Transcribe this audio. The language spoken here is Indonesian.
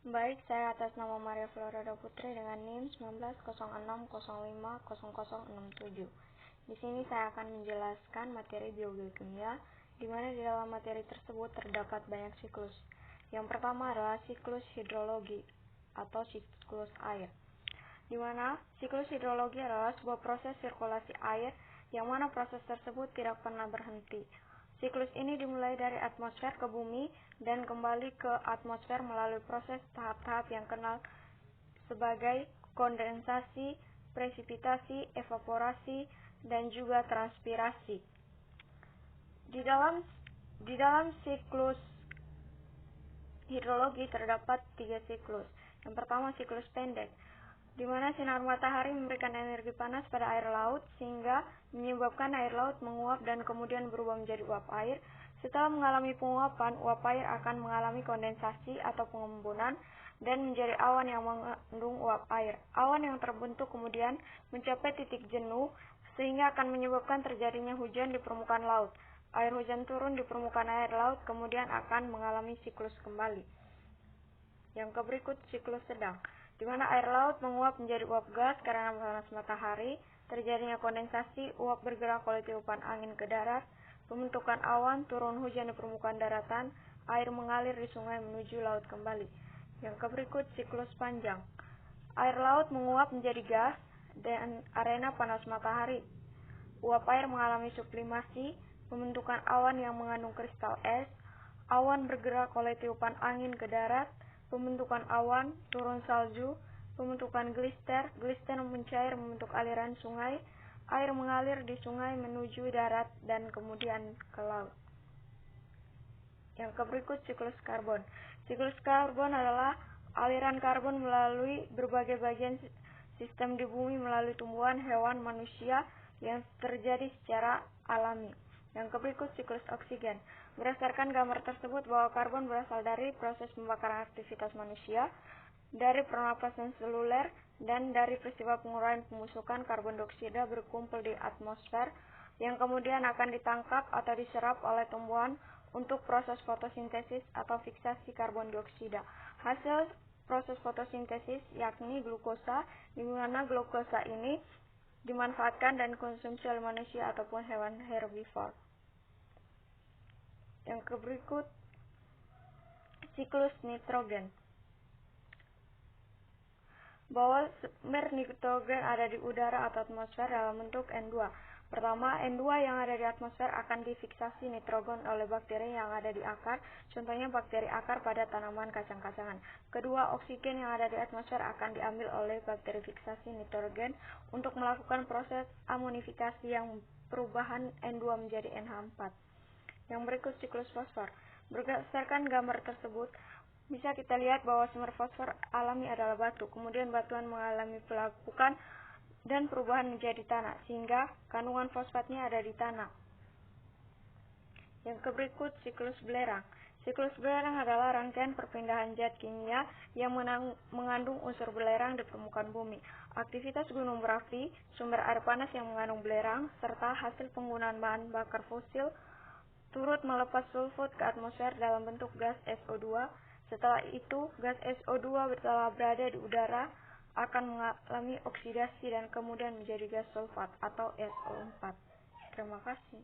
Baik, saya atas nama Maria Florida Putri dengan NIM 1906050067. Di sini saya akan menjelaskan materi biogeokimia, di mana di dalam materi tersebut terdapat banyak siklus. Yang pertama adalah siklus hidrologi atau siklus air, di mana siklus hidrologi adalah sebuah proses sirkulasi air yang mana proses tersebut tidak pernah berhenti. Siklus ini dimulai dari atmosfer ke bumi dan kembali ke atmosfer melalui proses tahap-tahap yang kenal sebagai kondensasi, presipitasi, evaporasi, dan juga transpirasi. Di dalam siklus hidrologi terdapat 3 siklus. Yang pertama siklus pendek, di mana sinar matahari memberikan energi panas pada air laut sehingga menyebabkan air laut menguap dan kemudian berubah menjadi uap air. Setelah mengalami penguapan, uap air akan mengalami kondensasi atau pengembunan dan menjadi awan yang mengandung uap air. Awan yang terbentuk kemudian mencapai titik jenuh sehingga akan menyebabkan terjadinya hujan di permukaan laut. Air hujan turun di permukaan air laut kemudian akan mengalami siklus kembali. Yang berikut siklus sedang, di mana air laut menguap menjadi uap gas karena panas matahari, terjadinya kondensasi, uap bergerak oleh tiupan angin ke darat, pembentukan awan, turun hujan di permukaan daratan, air mengalir di sungai menuju laut kembali. Yang berikut siklus panjang, air laut menguap menjadi gas dan arena panas matahari. Uap air mengalami sublimasi, pembentukan awan yang mengandung kristal es, awan bergerak oleh tiupan angin ke darat, pembentukan awan, turun salju, pembentukan glister mencair membentuk aliran sungai, air mengalir di sungai menuju darat dan kemudian ke laut. Yang berikut siklus karbon. Siklus karbon adalah aliran karbon melalui berbagai bagian sistem di bumi melalui tumbuhan, hewan, manusia yang terjadi secara alami. Yang berikut siklus oksigen. Berdasarkan gambar tersebut bahwa karbon berasal dari proses pembakaran aktivitas manusia, dari pernapasan seluler, dan dari peristiwa pengurangan pembusukan karbon dioksida berkumpul di atmosfer yang kemudian akan ditangkap atau diserap oleh tumbuhan untuk proses fotosintesis atau fiksasi karbon dioksida. Hasil proses fotosintesis yakni glukosa, di mana glukosa ini dimanfaatkan dan konsumsi oleh manusia ataupun hewan herbivor. Yang berikut siklus nitrogen, bahwa sumber nitrogen ada di udara atau atmosfer dalam bentuk N2. Pertama, N2 yang ada di atmosfer akan difiksasi nitrogen oleh bakteri yang ada di akar, contohnya bakteri akar pada tanaman kacang-kacangan. Kedua, oksigen yang ada di atmosfer akan diambil oleh bakteri fiksasi nitrogen untuk melakukan proses amonifikasi yang perubahan N2 menjadi NH4. Yang berikut siklus fosfor. Berdasarkan gambar tersebut, bisa kita lihat bahwa sumber fosfor alami adalah batu, kemudian batuan mengalami pelapukan dan perubahan menjadi tanah, sehingga kandungan fosfatnya ada di tanah. Yang berikut siklus belerang. Siklus belerang adalah rangkaian perpindahan zat kimia yang mengandung unsur belerang di permukaan bumi. Aktivitas gunung berapi, sumber air panas yang mengandung belerang, serta hasil penggunaan bahan bakar fosil turut melepas sulfur ke atmosfer dalam bentuk gas SO2. Setelah itu, gas SO2 setelah berada di udara akan mengalami oksidasi dan kemudian menjadi gas sulfat atau SO4. Terima kasih.